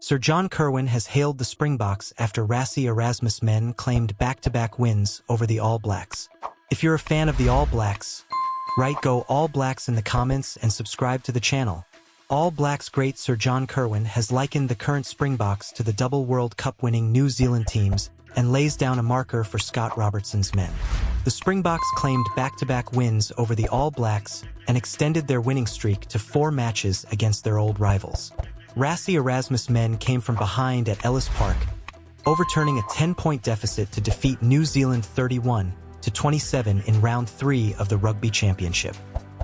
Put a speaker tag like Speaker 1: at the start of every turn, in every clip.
Speaker 1: Sir John Kirwan has hailed the Springboks after Rassie Erasmus men claimed back-to-back wins over the All Blacks. If you're a fan of the All Blacks, write "Go All Blacks" in the comments and subscribe to the channel. All Blacks great Sir John Kirwan has likened the current Springboks to the double World Cup winning New Zealand teams and lays down a marker for Scott Robertson's men. The Springboks claimed back-to-back wins over the All Blacks and extended their winning streak to 4 matches against their old rivals. Rassie Erasmus men came from behind at Ellis Park, overturning a 10-point deficit to defeat New Zealand 31-27 in round 3 of the Rugby Championship.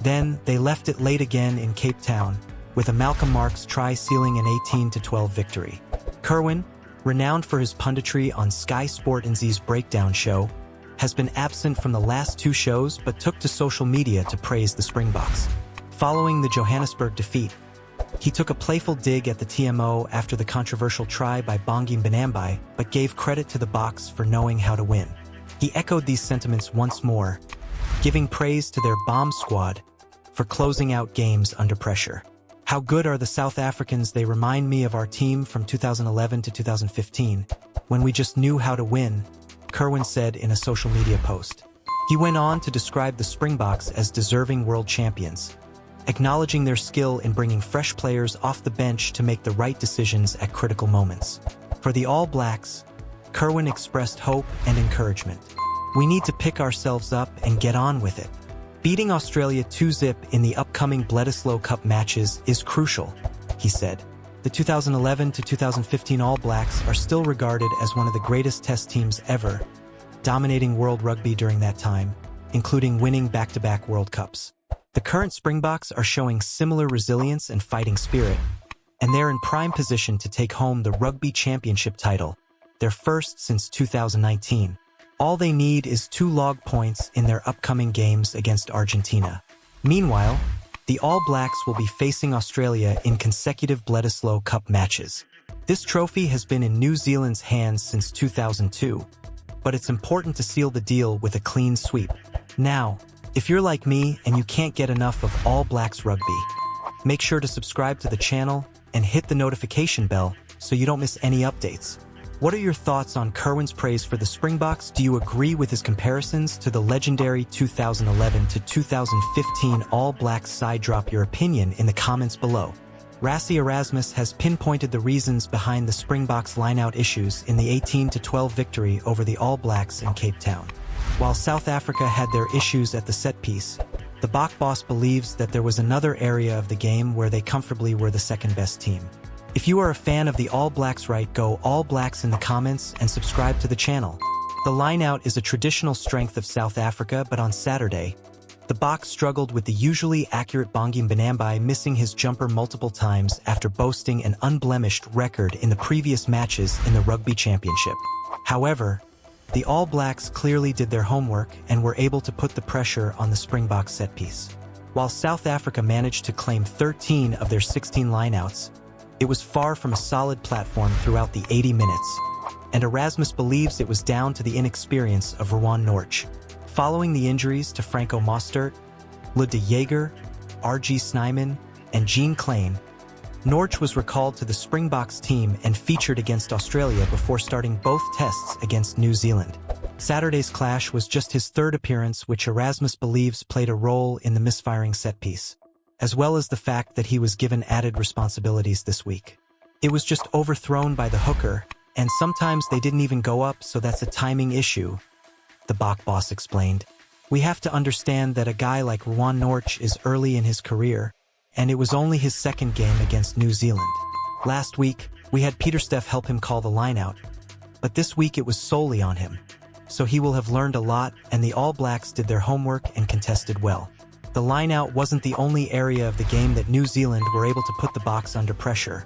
Speaker 1: Then, they left it late again in Cape Town, with a Malcolm Marx try sealing an 18-12 victory. Kirwan, renowned for his punditry on Sky Sport NZ's Breakdown show, has been absent from the last 2 shows but took to social media to praise the Springboks. Following the Johannesburg defeat, he took a playful dig at the TMO after the controversial try by Bongi Mbonambi, but gave credit to the Boks for knowing how to win. He echoed these sentiments once more, giving praise to their bomb squad for closing out games under pressure. "How good are the South Africans? They remind me of our team from 2011 to 2015, when we just knew how to win," Kirwan said in a social media post. He went on to describe the Springboks as deserving world champions, acknowledging their skill in bringing fresh players off the bench to make the right decisions at critical moments. For the All Blacks, Kirwan expressed hope and encouragement. "We need to pick ourselves up and get on with it. Beating Australia 2-0 in the upcoming Bledisloe Cup matches is crucial," he said. The 2011 to 2015 All Blacks are still regarded as one of the greatest test teams ever, dominating World Rugby during that time, including winning back-to-back World Cups. The current Springboks are showing similar resilience and fighting spirit, and they're in prime position to take home the Rugby Championship title, their first since 2019. All they need is 2 log points in their upcoming games against Argentina. Meanwhile, the All Blacks will be facing Australia in consecutive Bledisloe Cup matches. This trophy has been in New Zealand's hands since 2002, but it's important to seal the deal with a clean sweep. Now, if you're like me and you can't get enough of All Blacks rugby, make sure to subscribe to the channel and hit the notification bell so you don't miss any updates. What are your thoughts on Kirwan's praise for the Springboks? Do you agree with his comparisons to the legendary 2011 to 2015 All Blacks side? Drop your opinion in the comments below. Rassie Erasmus has pinpointed the reasons behind the Springboks lineout issues in the 18-12 victory over the All Blacks in Cape Town. While South Africa had their issues at the set piece, the Bok boss believes that there was another area of the game where they comfortably were the second-best team. If you are a fan of the All Blacks, write "Go All Blacks" in the comments and subscribe to the channel. The lineout is a traditional strength of South Africa, but on Saturday, the Boks struggled with the usually accurate Bongi Mbonambi missing his jumper multiple times after boasting an unblemished record in the previous matches in the Rugby Championship. However, the All Blacks clearly did their homework and were able to put the pressure on the Springboks set piece. While South Africa managed to claim 13 of their 16 lineouts, it was far from a solid platform throughout the 80 minutes, and Erasmus believes it was down to the inexperience of Rowan Nortje. Following the injuries to Franco Mostert, Lud de Jager, R.G. Snyman, and Jean Klein, Nortje was recalled to the Springboks team and featured against Australia before starting both tests against New Zealand. Saturday's clash was just his 3rd appearance, which Erasmus believes played a role in the misfiring set piece, as well as the fact that he was given added responsibilities this week. It was just overthrown by the hooker, and sometimes they didn't even go up, so that's a timing issue, the Bok boss explained. "We have to understand that a guy like Rowan Nortje is early in his career, and it was only his 2nd game against New Zealand. Last week, we had Pieter-Steph help him call the lineout, but this week it was solely on him. So he will have learned a lot, and the All Blacks did their homework and contested well. The lineout wasn't the only area of the game that New Zealand were able to put the Boks under pressure,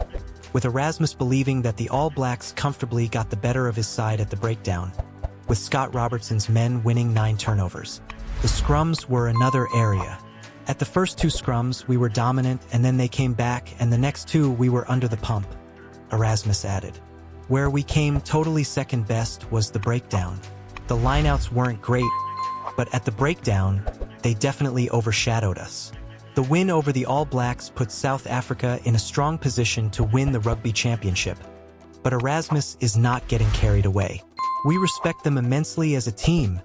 Speaker 1: with Erasmus believing that the All Blacks comfortably got the better of his side at the breakdown, with Scott Robertson's men winning 9 turnovers. The scrums were another area. At the first 2 scrums, we were dominant, and then they came back, and the next 2 we were under the pump," Erasmus added. "Where we came totally second best was the breakdown. The lineouts weren't great, but at the breakdown, they definitely overshadowed us. The win over the All Blacks put South Africa in a strong position to win the Rugby Championship. But Erasmus is not getting carried away. "We respect them immensely as a team,"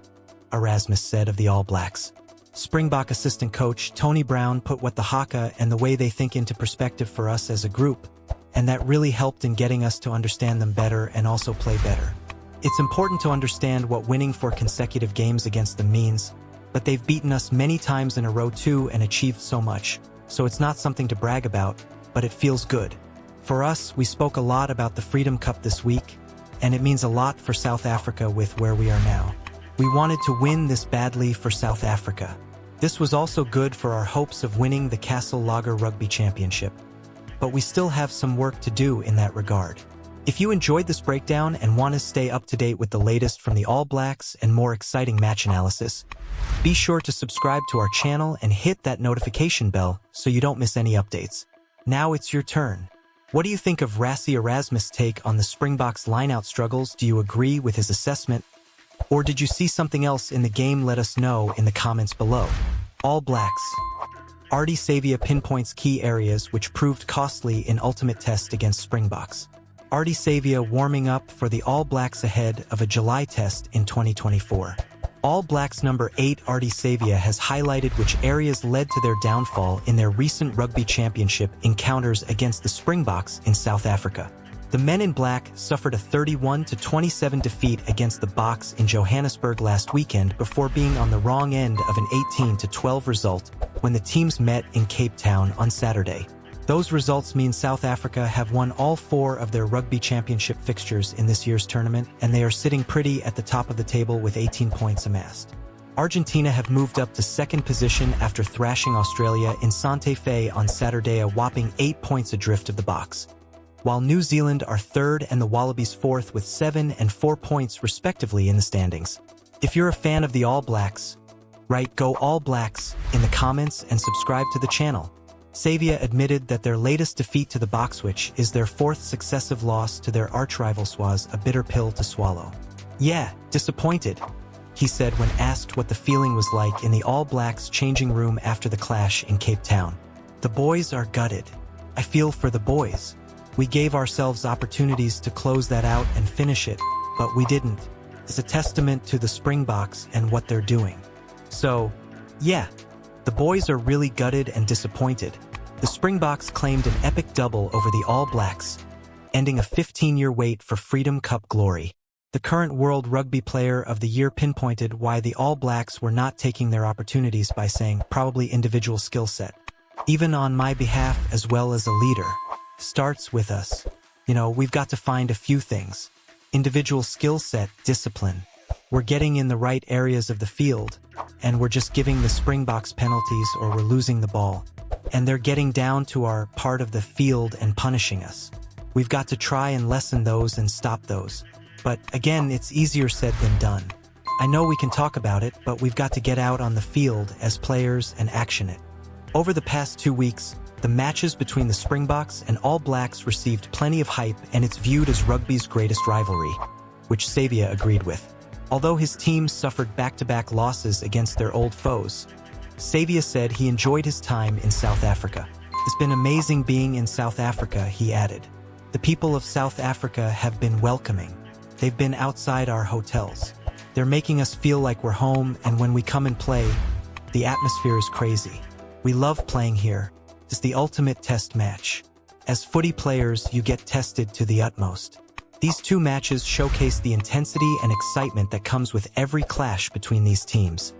Speaker 1: Erasmus said of the All Blacks. Springbok assistant coach Tony Brown put what the Haka and the way they think into perspective for us as a group, and that really helped in getting us to understand them better and also play better. It's important to understand what winning 4 consecutive games against them means, but they've beaten us many times in a row too and achieved so much, so it's not something to brag about, but it feels good. For us, we spoke a lot about the Freedom Cup this week, and it means a lot for South Africa with where we are now. We wanted to win this badly for South Africa. This was also good for our hopes of winning the Castle Lager Rugby Championship. But we still have some work to do in that regard. If you enjoyed this breakdown and want to stay up to date with the latest from the All Blacks and more exciting match analysis, be sure to subscribe to our channel and hit that notification bell so you don't miss any updates. Now it's your turn. What do you think of Rassie Erasmus' take on the Springboks' lineout struggles? Do you agree with his assessment? Or did you see something else in the game? Let us know in the comments below. All Blacks. Ardie Savea pinpoints key areas which proved costly in ultimate test against Springboks. Ardie Savea warming up for the All Blacks ahead of a July test in 2024. All Blacks number 8 Ardie Savea has highlighted which areas led to their downfall in their recent Rugby Championship encounters against the Springboks in South Africa. The men in black suffered a 31-27 defeat against the Boks in Johannesburg last weekend before being on the wrong end of an 18-12 result when the teams met in Cape Town on Saturday. Those results mean South Africa have won all 4 of their Rugby Championship fixtures in this year's tournament, and they are sitting pretty at the top of the table with 18 points amassed. Argentina have moved up to 2nd position after thrashing Australia in Santa Fe on Saturday, a whopping 8 points adrift of the Boks, while New Zealand are 3rd and the Wallabies 4th with 7 and 4 points respectively in the standings. If you're a fan of the All Blacks, write "Go All Blacks" in the comments and subscribe to the channel. Savea admitted that their latest defeat to the Boks, which is their 4th successive loss to their arch-rivals, was a bitter pill to swallow. "Yeah, disappointed," he said when asked what the feeling was like in the All Blacks changing room after the clash in Cape Town. "The boys are gutted. I feel for the boys. We gave ourselves opportunities to close that out and finish it, but we didn't. It's a testament to the Springboks and what they're doing. So, yeah, the boys are really gutted and disappointed." The Springboks claimed an epic double over the All Blacks, ending a 15-year wait for Freedom Cup glory. The current World Rugby Player of the Year pinpointed why the All Blacks were not taking their opportunities by saying, "Probably individual skill set. Even on my behalf as well as a leader. Starts with us. We've got to find a few things. Individual skill set, discipline. We're getting in the right areas of the field, and we're just giving the Springboks penalties or we're losing the ball. And they're getting down to our part of the field and punishing us. We've got to try and lessen those and stop those. But again, it's easier said than done. I know we can talk about it, but we've got to get out on the field as players and action it." Over the past 2 weeks, the matches between the Springboks and All Blacks received plenty of hype, and it's viewed as rugby's greatest rivalry, which Savea agreed with. Although his team suffered back-to-back losses against their old foes, Savea said he enjoyed his time in South Africa. "It's been amazing being in South Africa," he added. "The people of South Africa have been welcoming. They've been outside our hotels. They're making us feel like we're home, and when we come and play, the atmosphere is crazy. We love playing here. It's the ultimate test match. As footy players, you get tested to the utmost." These 2 matches showcase the intensity and excitement that comes with every clash between these teams.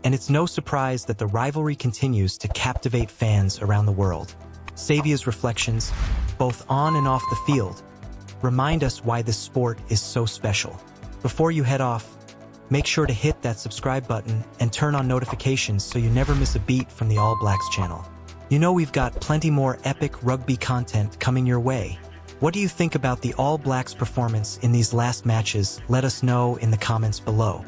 Speaker 1: And it's no surprise that the rivalry continues to captivate fans around the world. Savea's reflections, both on and off the field, remind us why this sport is so special. Before you head off, make sure to hit that subscribe button and turn on notifications so you never miss a beat from the All Blacks channel. We've got plenty more epic rugby content coming your way. What do you think about the All Blacks' performance in these last matches? Let us know in the comments below.